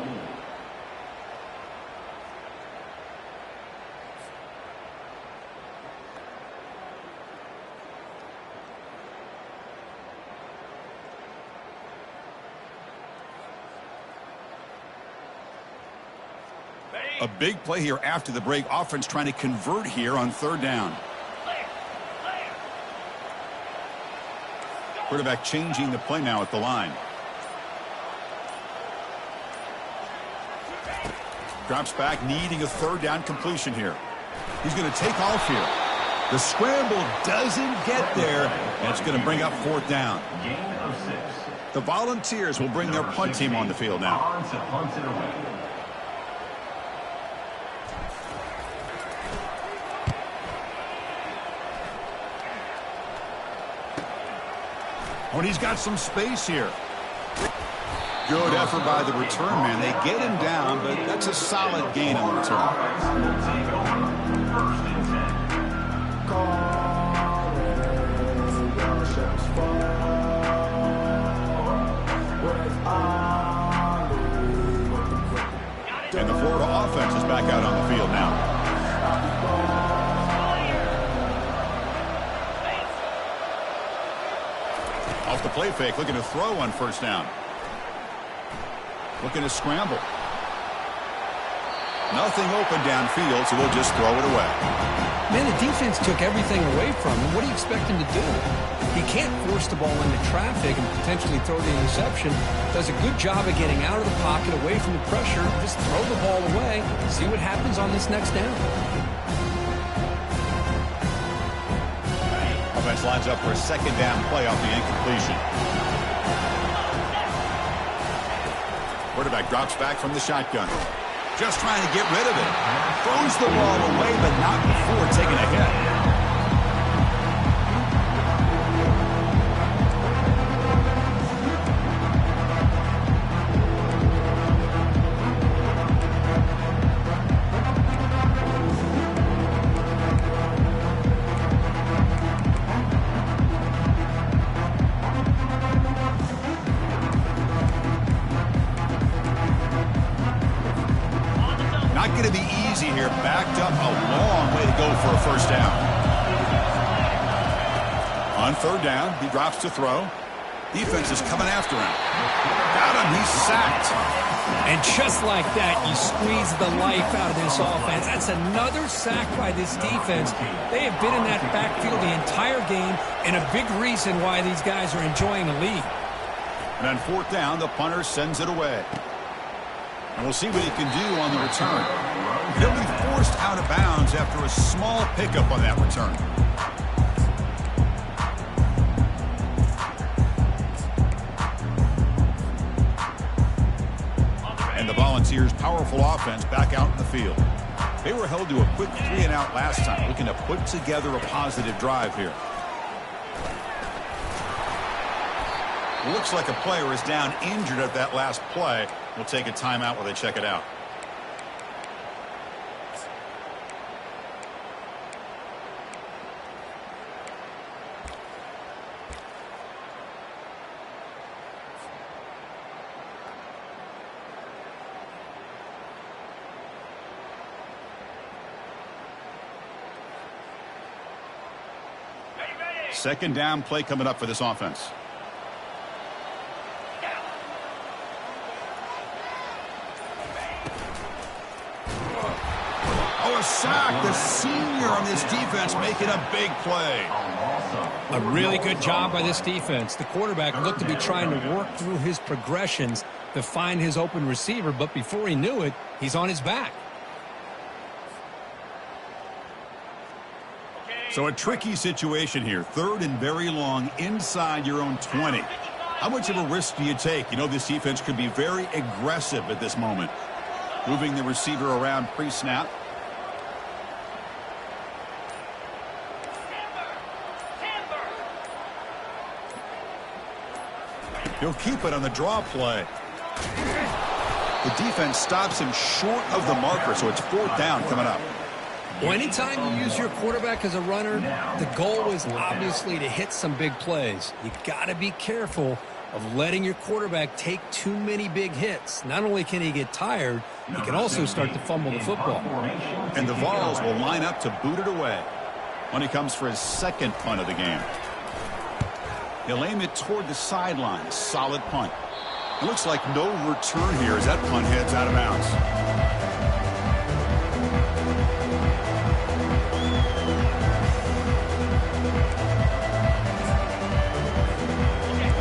A big play here after the break. Offense trying to convert here on third down. Quarterback changing the play now at the line. Drops back, needing a third down completion here. He's going to take off here. The scramble doesn't get there, and it's going to bring up fourth down. Gain of 6. The Volunteers will bring their punt team on the field now. On to punt it away. When he's got some space here. Good effort by the return man. They get him down, but that's a solid gain on the return. Will take over first and 10. And the Florida offense is back out on the field now. Off the play fake, looking to throw on first down. Looking to scramble. Nothing open downfield, so they'll just throw it away. Man, the defense took everything away from him. What do you expect him to do? He can't force the ball into traffic and potentially throw the interception. Does a good job of getting out of the pocket, away from the pressure. Just throw the ball away. See what happens on this next down. Offense lines up for a second down play off the incompletion. Quarterback drops back from the shotgun. Just trying to get rid of it. Throws the ball away, but not before taking a hit. Not going to be easy here. Backed up a long way to go for a first down. On third down, he drops to throw. Defense is coming after him. Got him. He's sacked. And just like that, you squeeze the life out of this offense. That's another sack by this defense. They have been in that backfield the entire game, and a big reason why these guys are enjoying a lead. And on fourth down, the punter sends it away. And we'll see what he can do on the return. He'll be forced out of bounds after a small pickup on that return. And the Volunteers' powerful offense back out in the field. They were held to a quick 3-and-out last time, looking to put together a positive drive here. Looks like a player is down injured at that last play. We'll take a timeout while they check it out. Second down play coming up for this offense. A sack. The senior on this defense making a big play. A really good job by this defense. The quarterback looked to be trying to work through his progressions to find his open receiver, but before he knew it, he's on his back. So a tricky situation here. Third and very long inside your own 20. How much of a risk do you take? You know, this defense could be very aggressive at this moment. Moving the receiver around pre-snap. He'll keep it on the draw play. The defense stops him short of the marker, so it's fourth down coming up. Well, anytime you use your quarterback as a runner, the goal is obviously to hit some big plays. You got to be careful of letting your quarterback take too many big hits. Not only can he get tired, he can also start to fumble the football. And the Vols will line up to boot it away when he comes for his second punt of the game. He'll aim it toward the sideline. Solid punt. It looks like no return here as that punt heads out of bounds.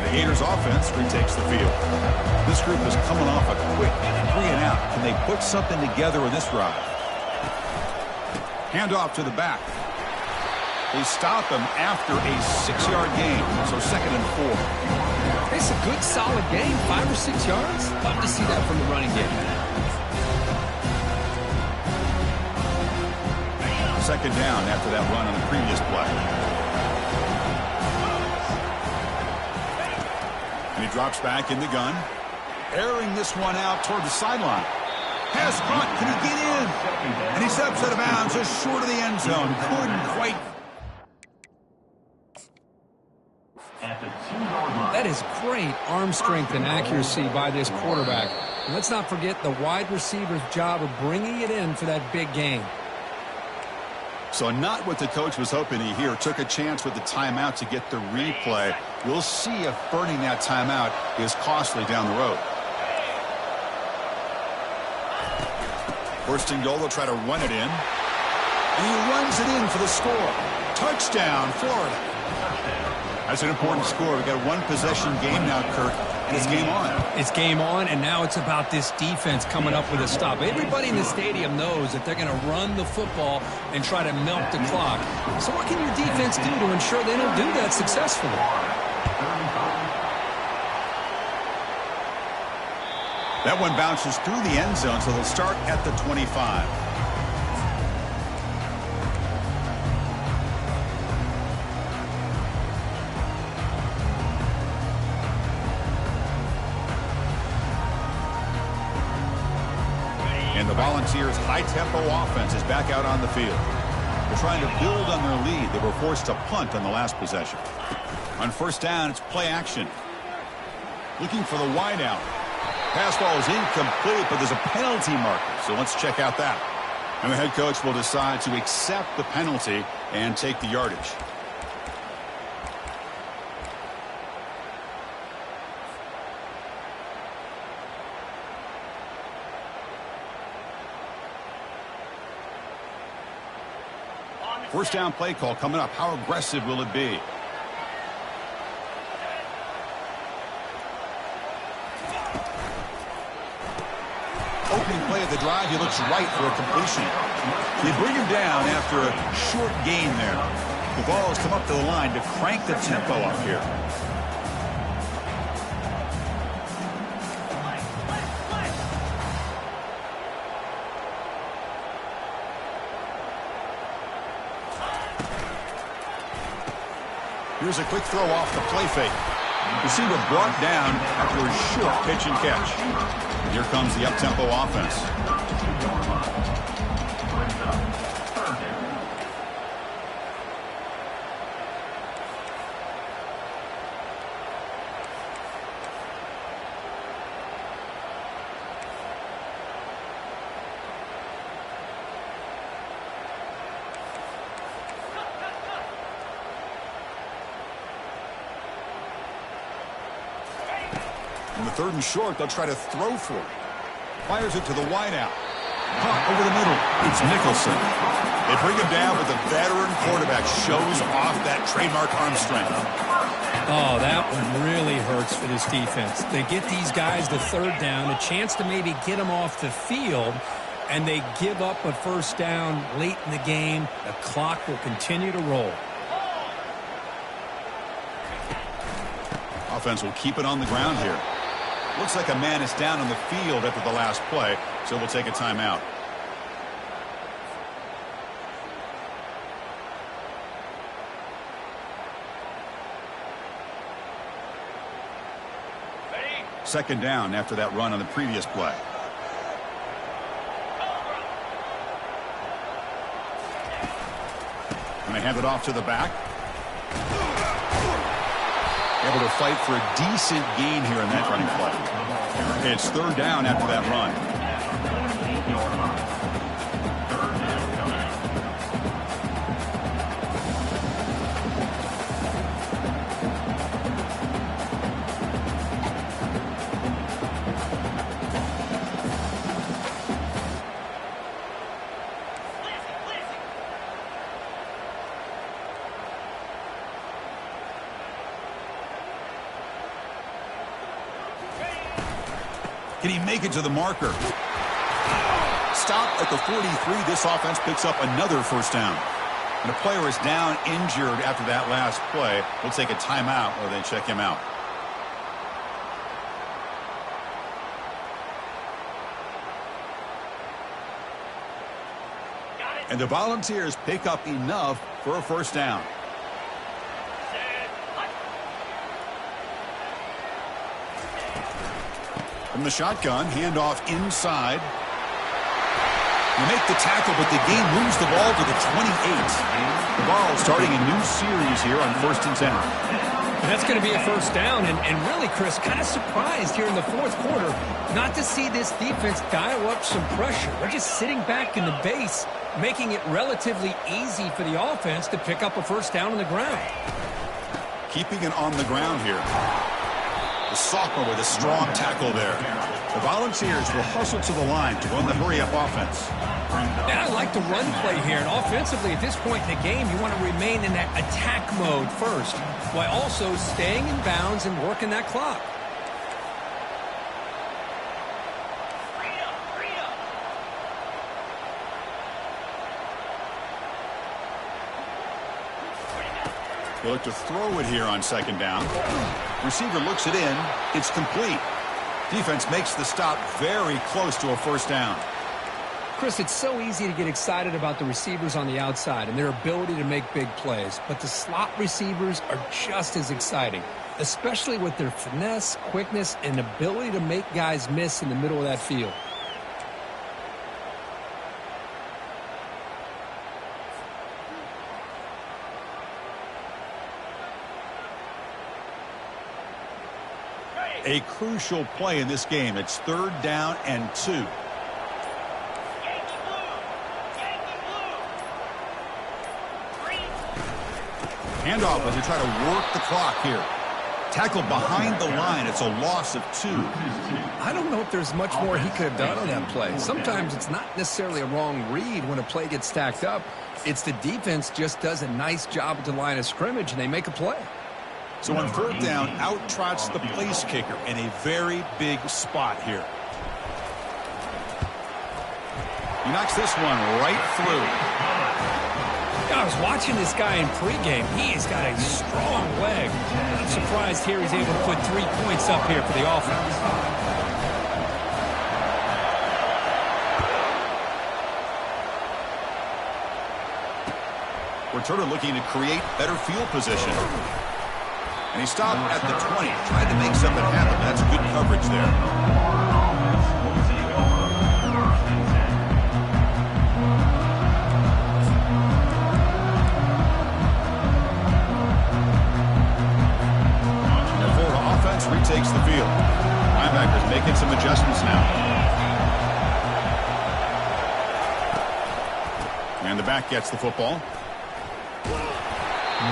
The Gators offense retakes the field. This group is coming off a quick 3-and-out. Can they put something together with this drive? Handoff to the back. They stop him after a 6-yard gain, so second and 4. It's a good, solid game, 5 or 6 yards. Love to see that from the running game. Second down after that run on the previous play. And he drops back in the gun, airing this one out toward the sideline. Pass caught. Can he get in? And he steps out of bounds just short of the end zone. Couldn't quite. That is great arm strength and accuracy by this quarterback. And let's not forget the wide receiver's job of bringing it in for that big game. So not what the coach was hoping to hear. Took a chance with the timeout to get the replay. We'll see if burning that timeout is costly down the road. First and goal, they'll try to run it in. And he runs it in for the score. Touchdown, Florida. That's an important score. We've got a one-possession game now, Kirk, and it's game on. It's game on, and now it's about this defense coming up with a stop. Everybody in the stadium knows that they're going to run the football and try to milk the clock. So what can your defense do to ensure they don't do that successfully? That one bounces through the end zone, so they'll start at the 25. And the Volunteers' high-tempo offense is back out on the field. They're trying to build on their lead. They were forced to punt on the last possession. On first down, it's play action. Looking for the wideout. Pass ball is incomplete, but there's a penalty marker, so let's check out that. And the head coach will decide to accept the penalty and take the yardage. First down play call coming up. How aggressive will it be? Opening play of the drive, he looks right for a completion. They bring him down after a short gain there. The ball has come up to the line to crank the tempo up here. Here's a quick throw off the play fake. Receiver brought down after a short pitch and catch. And here comes the up-tempo offense. On the third and short, they'll try to throw for it. Fires it to the wideout. Caught over the middle. It's Nicholson. They bring him down, but the veteran quarterback shows off that trademark arm strength. Oh, that one really hurts for this defense. They get these guys the third down, a chance to maybe get them off the field, and they give up a first down late in the game. The clock will continue to roll. Offense will keep it on the ground here. Looks like a man is down on the field after the last play, so we'll take a timeout. Second down after that run on the previous play. And they hand it off to the back. Able to fight for a decent gain here in that running play. It's third down after that run. Can he make it to the marker? Stop at the 43. This offense picks up another first down. And a player is down injured after that last play. We'll take a timeout or they check him out. And the Volunteers pick up enough for a first down. From the shotgun, handoff inside. They make the tackle, but the game moves the ball to the 28. The ball starting a new series here on 1st and 10. That's going to be a first down, and really, Chris, kind of surprised here in the fourth quarter not to see this defense dial up some pressure. They're just sitting back in the base, making it relatively easy for the offense to pick up a first down on the ground. Keeping it on the ground here. The sophomore with a strong tackle there. The Volunteers will hustle to the line to run the hurry-up offense. And I like the run play here. And offensively, at this point in the game, you want to remain in that attack mode first, while also staying in bounds and working that clock. They look to throw it here on second down. Receiver looks it in. It's complete. Defense makes the stop very close to a first down. Chris, it's so easy to get excited about the receivers on the outside and their ability to make big plays, but the slot receivers are just as exciting, especially with their finesse, quickness, and ability to make guys miss in the middle of that field. A crucial play in this game. It's 3rd down and 2. Handoff as they try to work the clock here. Tackle behind the line. It's a loss of 2. I don't know if there's much more he could have done on that play. Sometimes it's not necessarily a wrong read when a play gets stacked up. It's the defense just does a nice job at the line of scrimmage, and they make a play. So on 3rd down, out trots the place kicker in a very big spot here. He knocks this one right through. I was watching this guy in pregame. He has got a strong leg. I'm surprised here he's able to put 3 points up here for the offense. Returner looking to create better field position. And he stopped at the 20. Tried to make something happen. That's good coverage there. Retakes the field. Linebackers making some adjustments now. And the back gets the football.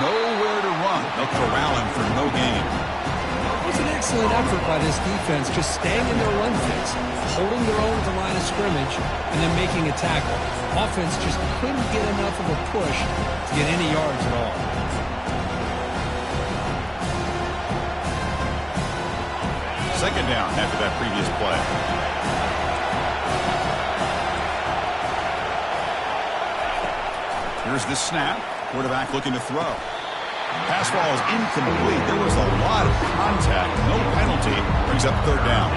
Nowhere to run. They'll corral him for no gain. It was an excellent effort by this defense, just staying in their run fits, holding their own at the line of scrimmage, and then making a tackle. Offense just couldn't get enough of a push to get any yards at all. Second down after that previous play. Here's the snap. Quarterback looking to throw. Pass ball is incomplete. There was a lot of contact. No penalty. Brings up 3rd down.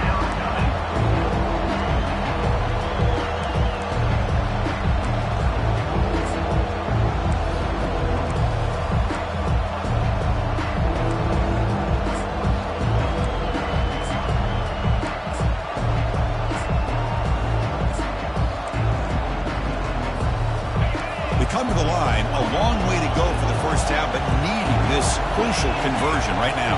Come to the line, a long way to go for the first down, but needing this crucial conversion right now.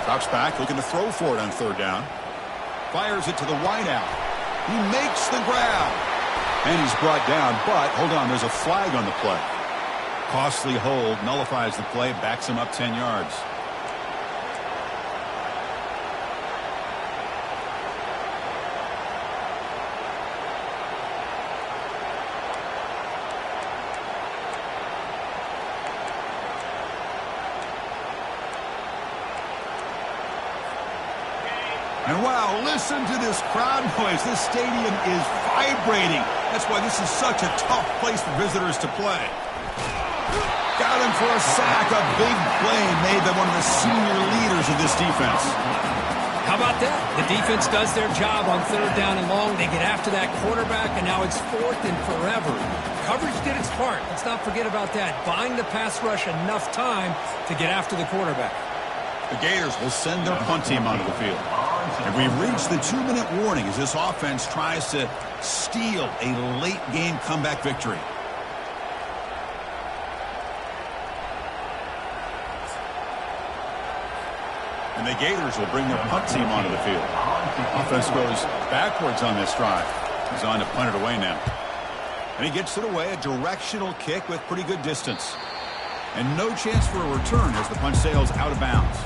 Drops back, looking to throw for it on 3rd down. Fires it to the wideout. He makes the grab. And he's brought down, but hold on, there's a flag on the play. Costly hold, nullifies the play, backs him up 10 yards. And wow, listen to this crowd noise. This stadium is vibrating. That's why this is such a tough place for visitors to play. Got him for a sack. A big play made by one of the senior leaders of this defense. How about that? The defense does their job on 3rd down and long. They get after that quarterback, and now it's 4th and forever. Coverage did its part. Let's not forget about that. Buying the pass rush enough time to get after the quarterback. The Gators will send their punt team onto the field. And we reach the 2-minute warning as this offense tries to steal a late-game comeback victory. And the Gators will bring their punt team onto the field. Offense goes backwards on this drive. He's on to punt it away now. And he gets it away, a directional kick with pretty good distance. And no chance for a return as the punt sails out of bounds.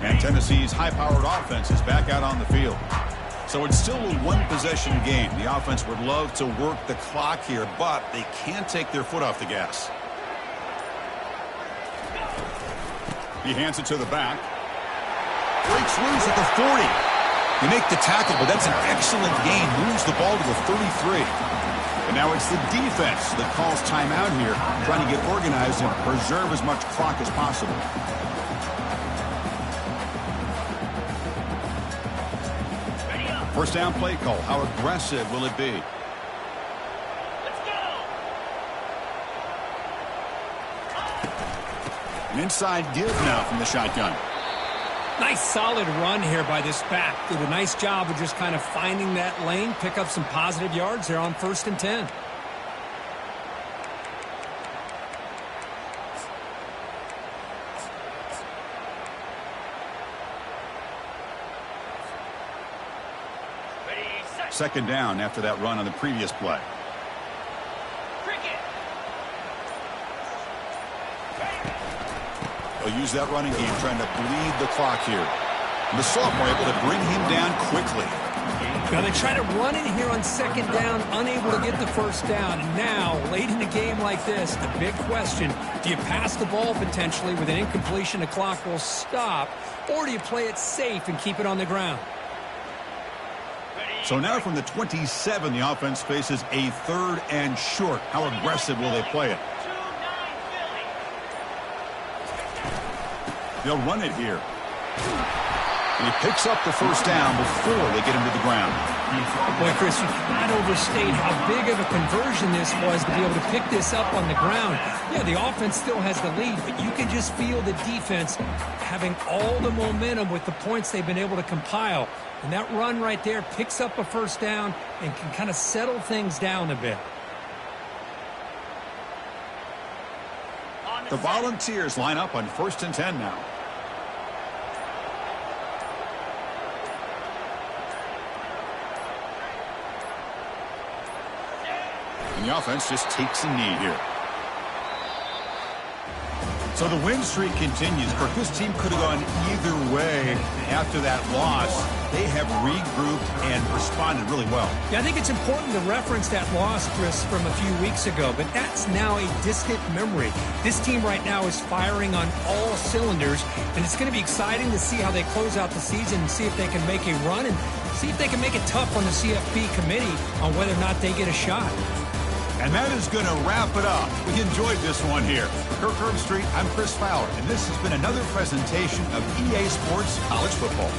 And Tennessee's high-powered offense is back out on the field. So it's still a one-possession game. The offense would love to work the clock here, but they can't take their foot off the gas. He hands it to the back. Breaks loose at the 40. They make the tackle, but that's an excellent gain. Moves the ball to the 33. And now it's the defense that calls timeout here, trying to get organized and preserve as much clock as possible. First down play call. How aggressive will it be? Let's go. An inside give now from the shotgun. Nice solid run here by this back. Did a nice job of just kind of finding that lane, pick up some positive yards there on 1st and 10. Second down after that run on the previous play. They'll use that running game trying to bleed the clock here. And the sophomore able to bring him down quickly. Now they try to run it here on 2nd down, unable to get the 1st down. And now, late in a game like this, the big question, do you pass the ball potentially with an incompletion, the clock will stop, or do you play it safe and keep it on the ground? So now from the 27, the offense faces a 3rd and short. How aggressive will they play it? They'll run it here. And he picks up the 1st down before they get him to the ground. Boy, Chris, you cannot overstate how big of a conversion this was to be able to pick this up on the ground. Yeah, the offense still has the lead, but you can just feel the defense having all the momentum with the points they've been able to compile. And that run right there picks up a 1st down and can kind of settle things down a bit. The Volunteers line up on 1st and 10 now. And the offense just takes a knee here. So the win streak continues. Kirk, this team could have gone either way after that loss. They have regrouped and responded really well. Yeah, I think it's important to reference that loss, Chris, from a few weeks ago, but that's now a distant memory. This team right now is firing on all cylinders, and it's going to be exciting to see how they close out the season and see if they can make a run and see if they can make it tough on the CFP committee on whether or not they get a shot. And that is going to wrap it up. We enjoyed this one here. Kirk Herbstreit, I'm Chris Fowler, and this has been another presentation of EA Sports College Football.